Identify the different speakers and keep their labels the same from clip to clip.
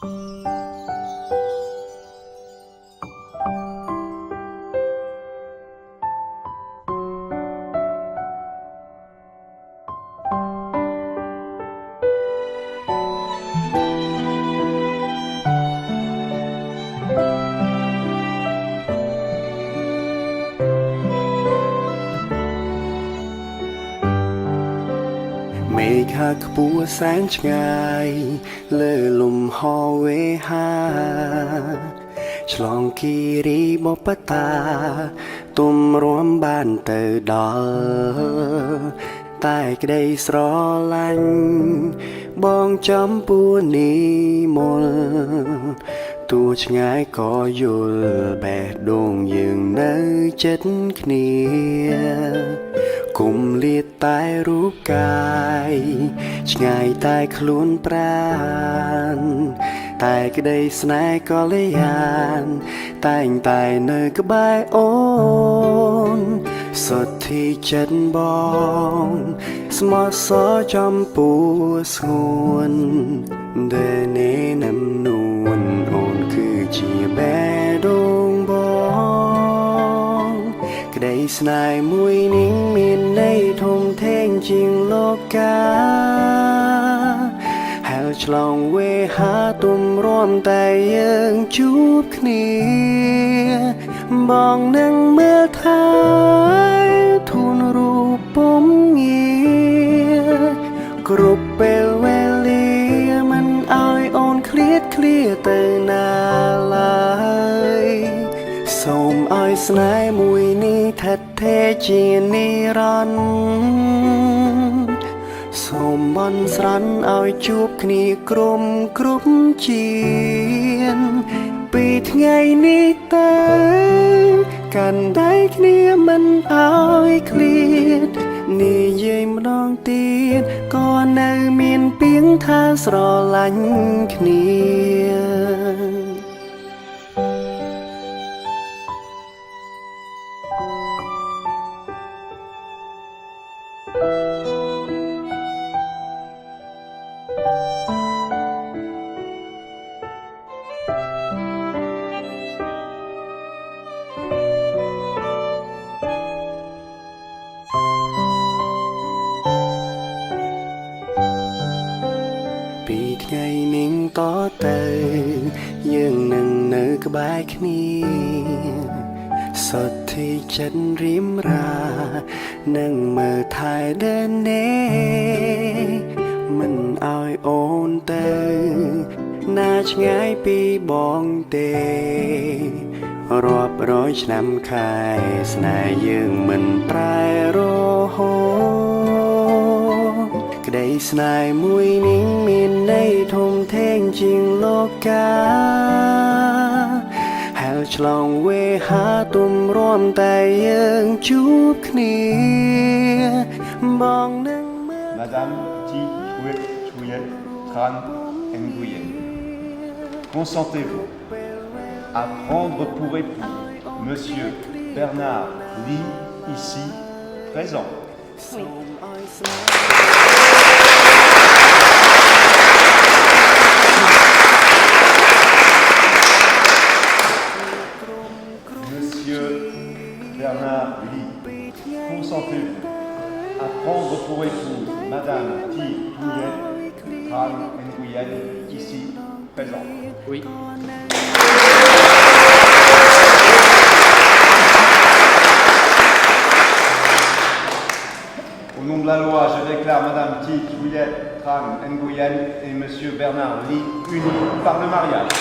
Speaker 1: เมฆาขบัวแสนឆ្ងាយលើលំហវេហាឆ្លងគិរីបបតាទុំរួមបានទៅដល់តែក្តីស្រឡាញ់បងចំពួរនេះមលទោះឆ្ងាយក៏យល់បេះដូងយើងនៅចិត្តគ្នាគុំលាតតែរូបកាយឆ្ងាយតែខ្លួនប្រាណតែក្តីស្នេហ៍ក៏លយានតែងតែនៅក្បែរអូនសុទ្ធទីចិត្តបងស្មោះសរចំពោះស្ងួនដែលនេះនំនួនអូនគឺជាបេះដូងបងក្តីស្នេហ៍មួយនេះមានន័យធំធេងជាងលោកកាហែលឆ្លងវេហាទុំរួមតែយើងជួបគ្នាបងនឹងមើលថែធូនរូបពុំងារគ្រប់ពេលវេលាមិនឲ្យអូនឃ្លាតឃ្លាទៅណាឡើយសូមឲ្យស្នេហ៍មួយនេះថិតថេរជានិរន្តរ៍សូមបន់ស្រន់ឲ្យជួបគ្នាគ្រប់ជាតិពីថ្ងៃនេះទៅកាន់ដៃគ្នាមិនឲ្យឃ្លាតនិយាយម្ដងទៀតក៏នៅមានពាក្យថាស្រឡាញ់គ្នាពីថ្ងៃនេះតទៅយើងនឹងនៅក្បែរគ្នាសុទ្ធទីចិត្តរៀមរានឹងមើលថែដើរនេះមិនឲ្យអូនទៅណាឆ្ងាយពីបងទេរាប់រយឆ្នាំខែស្នេហ៍យើងមិនប្រែរហូតក្តីស្នេហ៍មួយនេះមានន័យធំធេងជាងលោកកាហែលឆ្លងវេហាទុំរួមតែយើងជួបគ្នាបងនឹងមើល
Speaker 2: Madame Ti Chouet Tran Nguyen, consentez-vous à prendre pour époux Monsieur Bernard Lee, ici présent?
Speaker 3: Oui.
Speaker 2: Monsieur Bernard Lee, consentez-vous à prendre pour épouse Madame Ti Chouet Tran Nguyen, ici présent?
Speaker 4: Oui.
Speaker 2: Au nom de la loi, je déclare Madame Ti Chouet Tran Nguyen et Monsieur Bernard Lee unis par le mariage.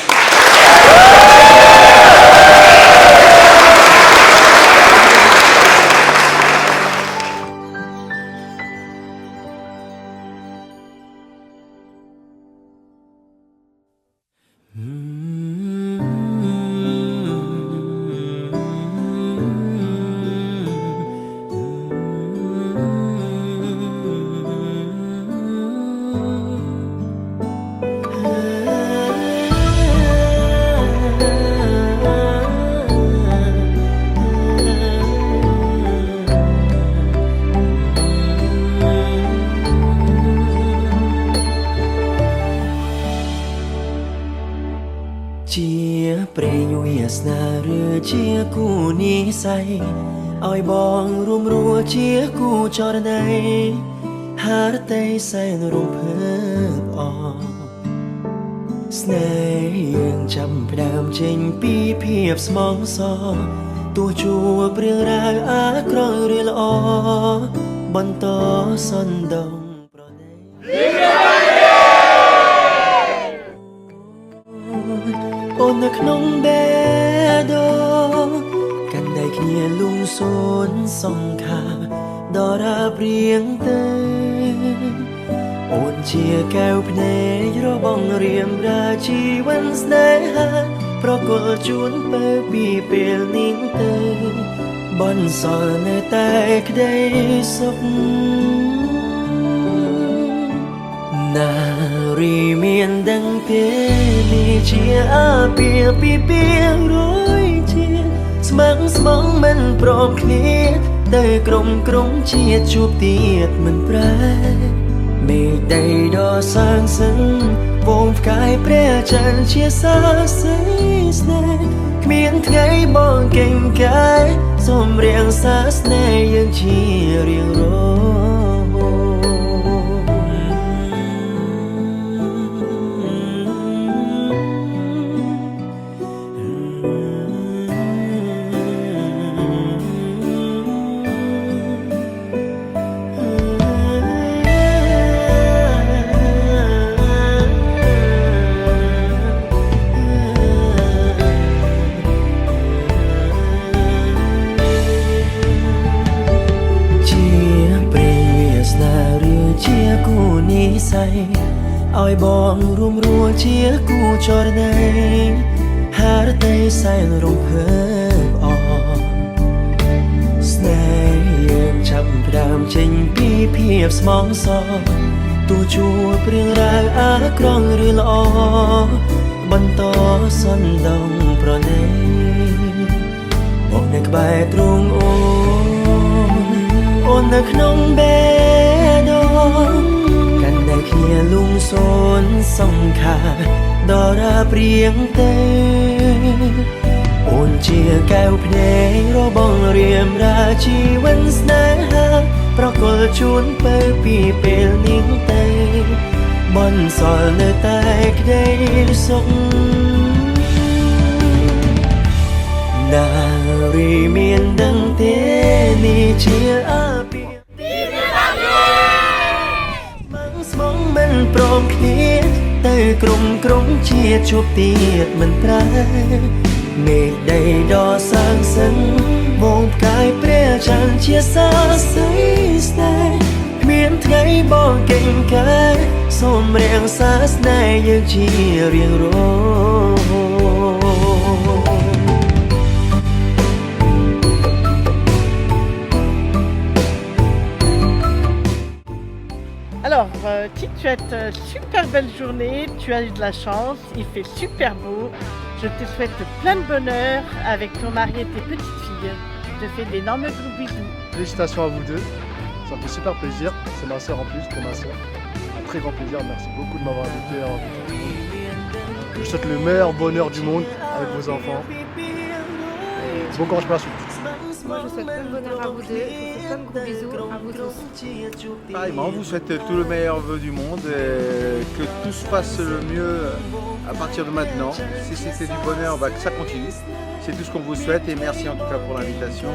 Speaker 3: ជាប្រេងវាសនាឬជាគូនិស័យឲ្យបងរួមរួជាគូចរណៃហារតីសែនរំភើបអស្នេហ៍យើងចាំផ្ដើមចេញពីភាពស្មងសរទោះជួបរឿងរ៉ាវអាក្រក់ឬល្អបន្តសន្ទងប្រណីអូននៅក្នុងបេះដូងកាន់ដៃគ្នាលំសួនសង្ខាដរាបរៀងទៅអូនជាកែវភ្នែករបស់រៀមរាជីវិតស្នេហាប្រគល់ជូនទៅពីពេលនេះទៅបនសល់នៅតែក្តីសុខនារីមានដឹងទេនេះជាអាពាហ៍ពិពាហ៍រយជាស្មឹងស្មងមិនព្រមគ្នាទៅក្រុមជាតិជួបទៀតមិនប្រែមេឃដីដ៏សាងសឹងវងផ្កាយព្រះច័ន្ទជាសាស័យស្នេហ៍គ្មានថ្ងៃបងកេងកាយសូមរៀងសាស្នេហ៍យើងជារៀងរឲ្យបងរួមរួជាគូចរណៃហារតីសែនរំភើបអស្នេហ៍យើងចាប់ផ្ដើមចេញពីភាពស្មងសរទោះជួបរឿងរ៉ាវអាក្រក់ឬល្អបន្តសន្ទងប្រណីបងនៅក្បែរទ្រូងអូននៅក្នុងបេះដូងតែគ្នាលំសួនសង្ខាដរាបរៀងទៅអូនជាកែវភ្នែករបស់រៀមរាជីវិតស្នេហាប្រគល់ជូនទៅពីពេលនេះទៅបនសល់នៅតែក្តីសុខនារីមានដឹងទេនេះជាអាពាហ៍មិនព្រមគ្នាទៅក្រុមជាតិជួបទៀតមិនប្រែមេឃដីដ៏សាងសឹងវងផ្កាយព្រះច័ន្ទជាសាស័យស្នេហ៍គ្មានថ្ងៃបងកេងកាយសូមរៀងសាស្នេហ៍យើងជារៀងរហូត
Speaker 4: Alors, qui te souhaite super belle journée, tu as eu de la chance, il fait super beau. Je te souhaite plein de bonheur avec ton mari et tes petites filles. Je te fais d'énormes gros bisous.
Speaker 5: Félicitations à vous deux, ça me fait super plaisir. C'est ma soeur en plus, pour ma soeur. Un très grand plaisir, merci beaucoup de m'avoir invité. Je vous souhaite le meilleur bonheur du monde avec vos enfants. Et bon courage pour la suite.
Speaker 6: Moi je souhaite plein de bonheur à vous deux, je vous fais plein de gros bisous à vous tous.
Speaker 2: Pareillement, on vous souhaite tout le meilleur vœu du monde et que tout se passe le mieux à partir de maintenant. Si c'était du bonheur, que ça continue. C'est tout ce qu'on vous souhaite et merci en tout cas pour l'invitation.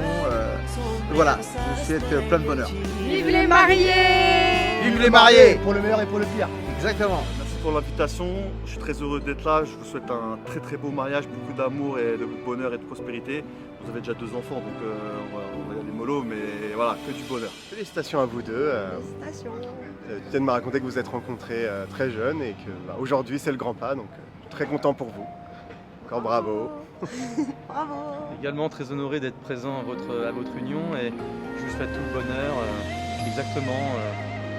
Speaker 2: Voilà, je vous souhaite plein de bonheur.
Speaker 6: Vive les mariés!
Speaker 2: Vive les mariés!
Speaker 5: Pour le meilleur et pour le pire.
Speaker 2: Exactement.
Speaker 7: Merci pour l'invitation, je suis très heureux d'être là, je vous souhaite un très beau mariage, beaucoup d'amour et de bonheur et de prospérité. Vous avez déjà 2 enfants donc on va y aller mollo mais voilà, que du bonheur.
Speaker 5: Félicitations à vous deux.
Speaker 6: Félicitations.
Speaker 5: Tu viens de me raconter que vous êtes rencontrés très jeunes et que aujourd'hui c'est le grand pas, donc très content pour vous. Encore bravo.
Speaker 6: Bravo.
Speaker 8: Également très honoré d'être présent à votre union et je vous souhaite tout le bonheur. Exactement.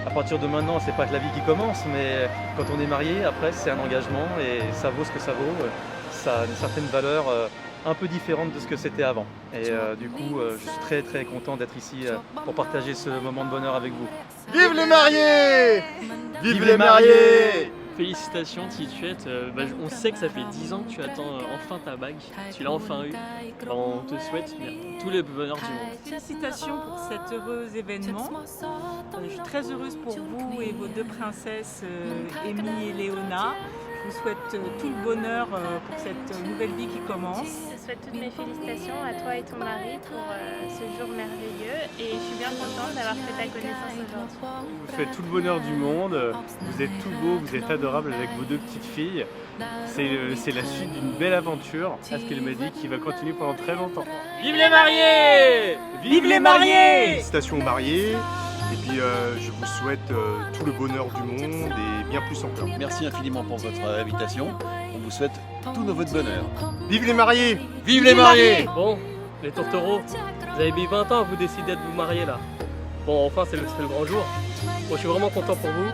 Speaker 8: À partir de maintenant, c'est pas que la vie qui commence, mais quand on est marié, après c'est un engagement et ça vaut ce que ça vaut. Ça a une certaine valeur un peu différente de ce que c'était avant. Et du coup, je suis très content d'être ici pour partager ce moment de bonheur avec vous.
Speaker 5: Vive les mariés! Vive les mariés!
Speaker 9: Félicitations Tituette, on sait que ça fait 10 ans que tu attends enfin ta bague, tu l'as enfin eu. On te souhaite tous les bonheurs du monde.
Speaker 10: Félicitations pour cet heureux événement. Je suis très heureuse pour vous et vos deux princesses, Amy et Léona. Je vous souhaite tout le bonheur pour cette nouvelle vie qui commence.
Speaker 11: Je souhaite toutes mes félicitations à toi et ton mari pour ce jour merveilleux et je suis bien contente d'avoir fait ta connaissance aujourd'hui.
Speaker 12: Vous faites tout le bonheur du monde, vous êtes tout beau, vous êtes adorable avec vos deux petites filles. C'est la suite d'une belle aventure, à ce qu'elle m'a dit, qui va continuer pendant très longtemps.
Speaker 9: Vive les mariés!
Speaker 10: Vive les mariés!
Speaker 7: Félicitations aux mariés. Et puis je vous souhaite tout le bonheur du monde et bien plus encore.
Speaker 13: Merci infiniment pour votre invitation. On vous souhaite tous nos vœux de bonheur.
Speaker 7: Vive les mariés!
Speaker 9: Vive les mariés! Bon, les tourtereaux, vous avez mis 20 ans à vous décider de vous marier là. Bon, enfin c'est le grand jour. Moi je suis vraiment content pour vous.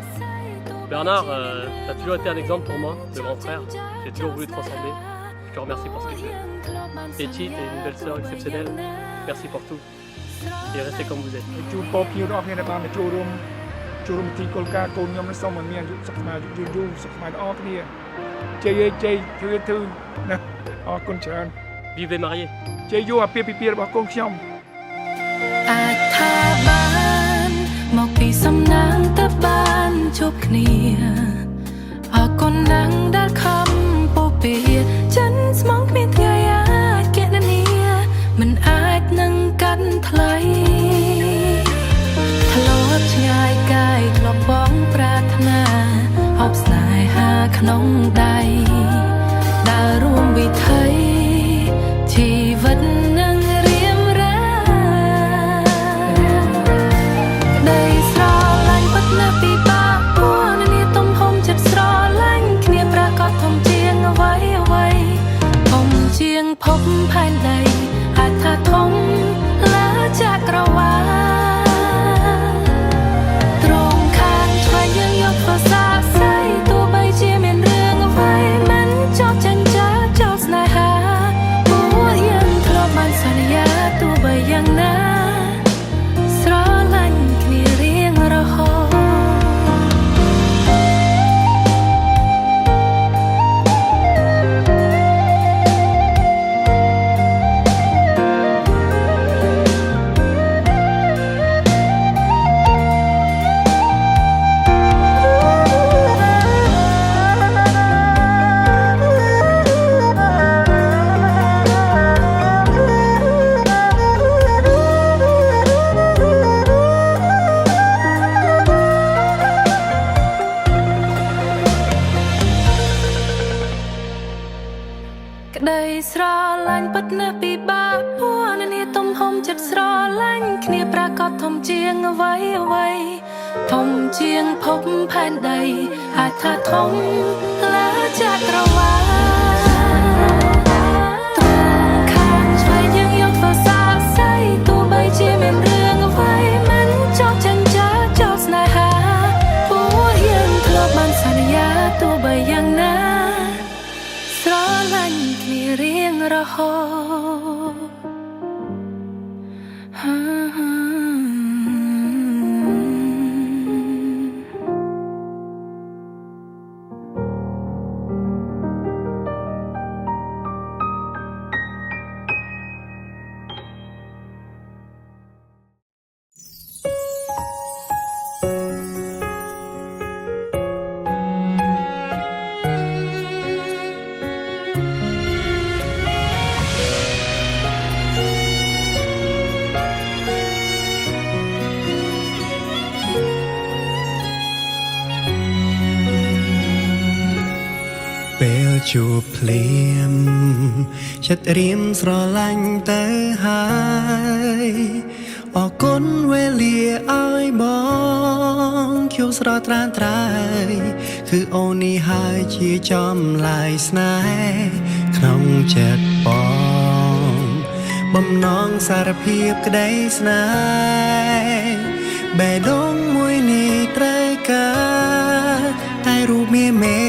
Speaker 9: Bernard, t'as toujours été un exemple pour moi, de grand frère. J'ai toujours voulu te ressembler. Je te remercie pour ce que tu fais. Petite et une belle sœur exceptionnelle. Merci pour tout. Et restez comme vous êtes.
Speaker 14: ជួបបងប្អូនអរគ្នាដែលបានចូលរួមពិធីគោលការណ៍កូនខ្ញុំនឹងសូមឲ្យមានអាយុសុខស្មារតីយូរសុខស្មារតីល្អគ្នាជ័យធឺណាអរគុណច្រើន
Speaker 9: Vive les mariés
Speaker 14: ជ័យយូរអាពាហ៍ពិពាហ៍របស់កូនខ្ញុំ
Speaker 15: អាចថាបានមកពីសំណាងទៅបានជួបគ្នាអរគុណណាស់ដែលខំពោពេចិនស្មងគ្មានថ្ងៃអាចគណនាមិនអាចនឹងកាន់ថ្លៃធ្លាប់ឆ្ងាយកាយធ្លាប់បងប្រាថ្នាហូបស្នេហាក្នុងដៃដើររួមវិថីជីវិតនឹងរៀមរាដីស្រឡាញ់ពិតណាស់ពីបាក់ពួកនាទំហំចិត្តស្រឡាញ់គ្នាប្រកាសធំជាងអ្វីធំជាងភពផែនដីអាចថាធំលើចក្រវាឡត្រង់ខាងឆ្វេងយើងយកភាសាស្អីទោះបីជាមានរឿងអ្វីមិនចោលចាញ់ចាចោលស្នេហាពួកយើងធ្លាប់បានសន្យាទោះបីយ៉ាងណាស្រឡាញ់គ្នារៀងរហូតក្តីស្រឡាញ់ពិតណាស់ពីបាក់ពួកនាទំហំចិត្តស្រឡាញ់គ្នាប្រកាសធំជាងអ្វីធំជាងភពផែនដីអាចថាធំលើចក្រវាឡត្រង់ខាងឆ្វេងយើងយកភាសាស្អីទោះបីជាមានរឿងអ្វីមិនចោលចាញ់ចាចោលស្នេហាពួកយើងធ្លាប់បានសន្យាទោះបីយ៉ាងណាស្រឡាញ់គ្នារៀងរហូត
Speaker 1: ពេលជួបភ្លាមចិត្តរៀមស្រឡាញ់ទៅហើយអរគុណវេលាឲ្យបងខួស្រស់ត្រានត្រៃគឺអូននេះហើយជាចំឡាយស្នេហ៍ក្នុងចិត្តបងបំណងសារភាពក្តីស្នេហ៍បេះដូងមួយនេះត្រូវការតែរូបមាមេ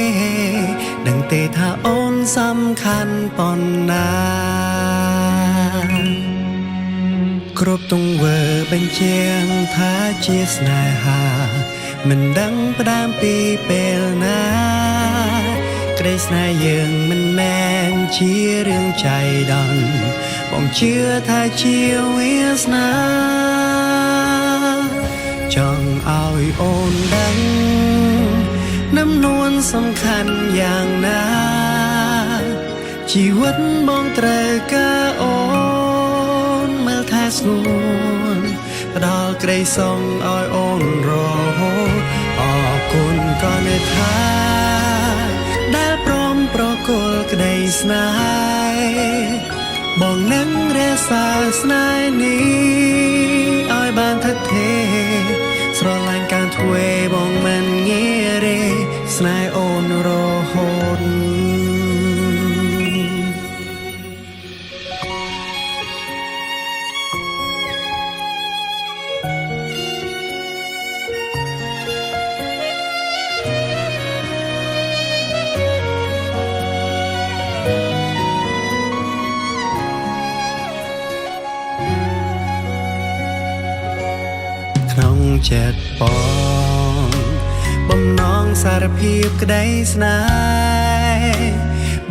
Speaker 1: ដឹងទេថាអូនសំខាន់ប៉ុណ្ណាគ្រប់ទង្វើបញ្ជាក់ថាជាស្នេហាមិនដឹងផ្ដើមពីពេលណា
Speaker 3: ក្តីស្នេហ៍យើងមិនមែនជារឿងចៃដន្យបងជឿថាជាវាសនាចង់ឲ្យអូនដឹងនឹមនួនសំខាន់យ៉ាងណាជីវិតបងត្រូវការអូនមើលថែស្ងួនផ្ដល់ក្តីសុំឲ្យអូនរហូតអរគុណក៏នៅថាដែលព្រមប្រគល់ក្តីស្នេហ៍បងនឹងរក្សាស្នេហ៍នេះឲ្យបានថិតថេរស្រឡាញ់ការធ្វើបងមិនងាយរេស្នេហ៍អូនរហូតក្នុងចិត្តបងបំណងសារភាពក្តីស្នេហ៍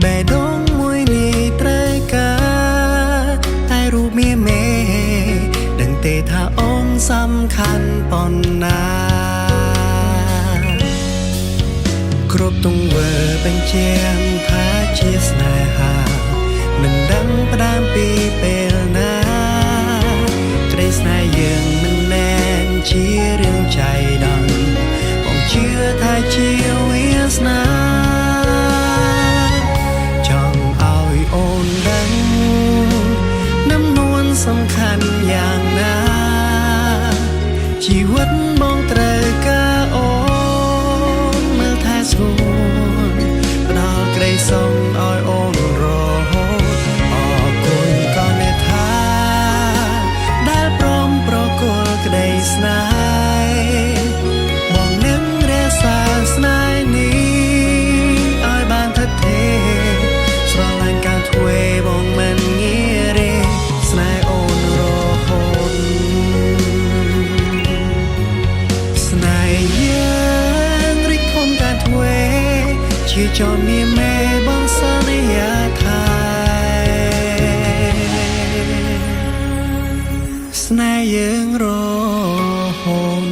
Speaker 3: បេះដូងមួយនេះត្រូវការតែរូបមាមេដឹងទេថាអូនសំខាន់ប៉ុណ្ណាគ្រប់ទង្វើបញ្ជាក់ថាជាស្នេហាមិនដឹងផ្ដើមពីពេលណាក្តីស្នេហ៍យើងមិនមែនជារឿងចៃដន្យបងជឿថាជាវាសនាចង់ឲ្យអូនដឹងនឹមនួនសំខាន់យ៉ាងណាជីវិតបងត្រូវការអូនមើលថែស្ងួនផ្ដល់ក្តីសុំឲ្យអូនរហូតអរគុណក៏នៅថាដែលព្រមប្រគល់ក្តីស្នេហ៍បងនឹងរក្សាស្នេហ៍នេះឲ្យបានថិតថេរស្រឡាញ់ការធ្វើបងមិនងាយរេស្នេហ៍អូនរហូតស្នេហ៍យើងរីកធំការធ្វើជាចោមមាមេបងសន្យាថាស្នេហ៍យើងរហូត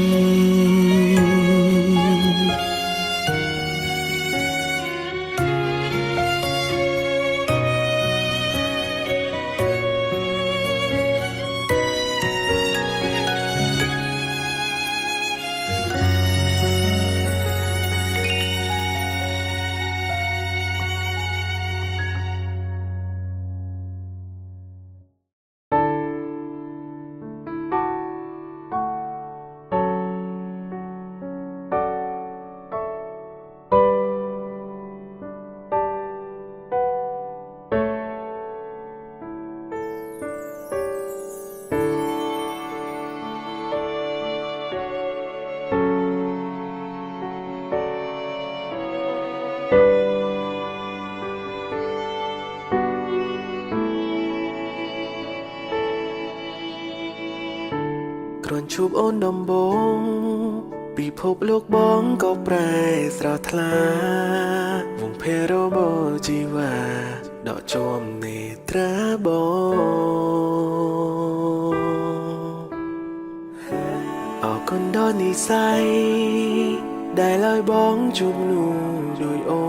Speaker 3: គ្រាន់ជួបអូនដំបងពិភពលោកបងក៏ប្រែស្រស់ថ្លាវងភេរបជីវ៉ាដកជាប់នេត្រាបងអរគុណដល់និស្ស័យដែលឲ្យបងជួបនោះដោយអូ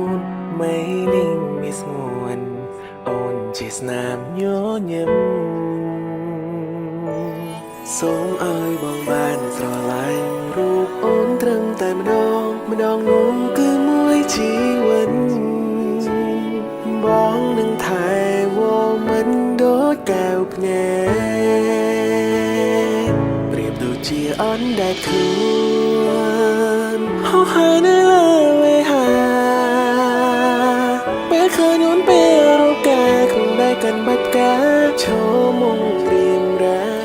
Speaker 3: នไม่นิ่งไม่ស្ងួនអូនជាស្នាមញញឹមសូមឲ្យបងបានស្រឡាញ់រូបអូនត្រឹមតែម្ដងនោះគឺមួយជីវិតបងនឹងថែវមិនដូចកែវភ្នែកប្រៀបដូចជាអនដែលខ្លួនហោះហើរនៅលើវេហាពេលឃើញអូនពេលរកាក្នុងដៃកាន់បាច់ការឈរមករៀមរា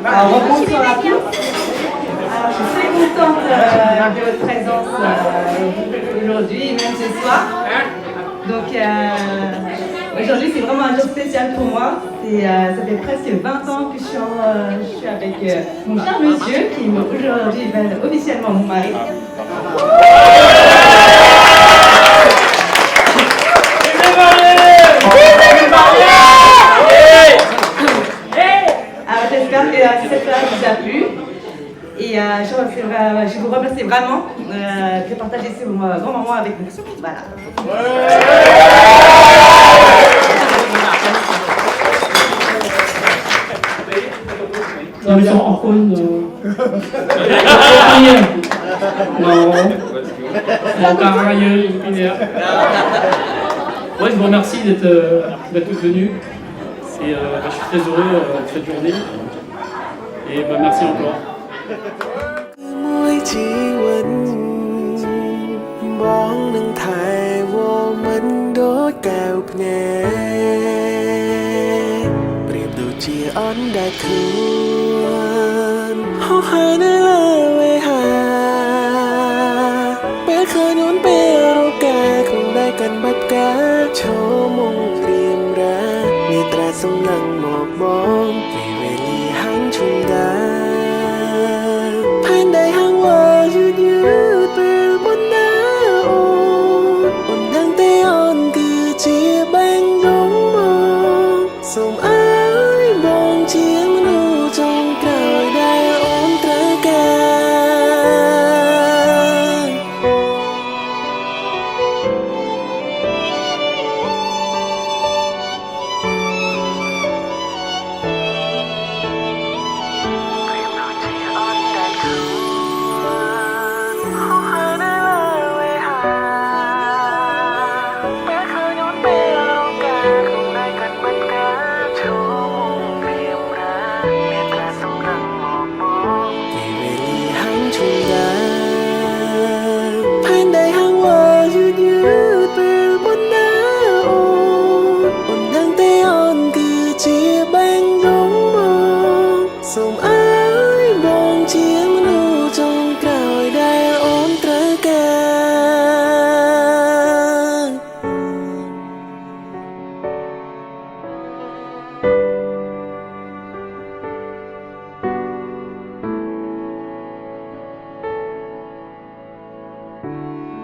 Speaker 16: Alors, bonsoir à tous. Alors, je suis très contente de votre présence aujourd'hui et même ce soir. Donc, aujourd'hui, c'est vraiment un jour spécial pour moi. Ça fait presque 20 ans que je suis avec mon cher monsieur qui aujourd'hui va officiellement mon mari. je vous remercie vraiment de partager ce grand moment avec nous. Voilà.
Speaker 9: Ils sont en cône. Non. Ouais, je vous remercie d'être tous venus. Et je suis très heureux de cette journée. Et merci encore.
Speaker 1: មួយជីវិតបងនឹងថែវមិនដូចកែវភ្នែកប្រៀបដូចជាអន់ដែលខ្លួនហោះហើរនៅលើវេហាពេលឃើញអូនពេលរកាក្នុងដៃកាន់បាច់ផ្កាឈរមុងរៀមរានេត្រាសម្លឹងមកបងពេលវេលាហាំងឈុំដាផែនដីហាំងវ៉ាយឺតយឺតពេលមុនណាអូនដឹងទេអូនគឺជាបែងយំមកសូមអើយបងជាមនុស្សចុងក្រោយដែលអូនត្រូវការ
Speaker 15: Thank you.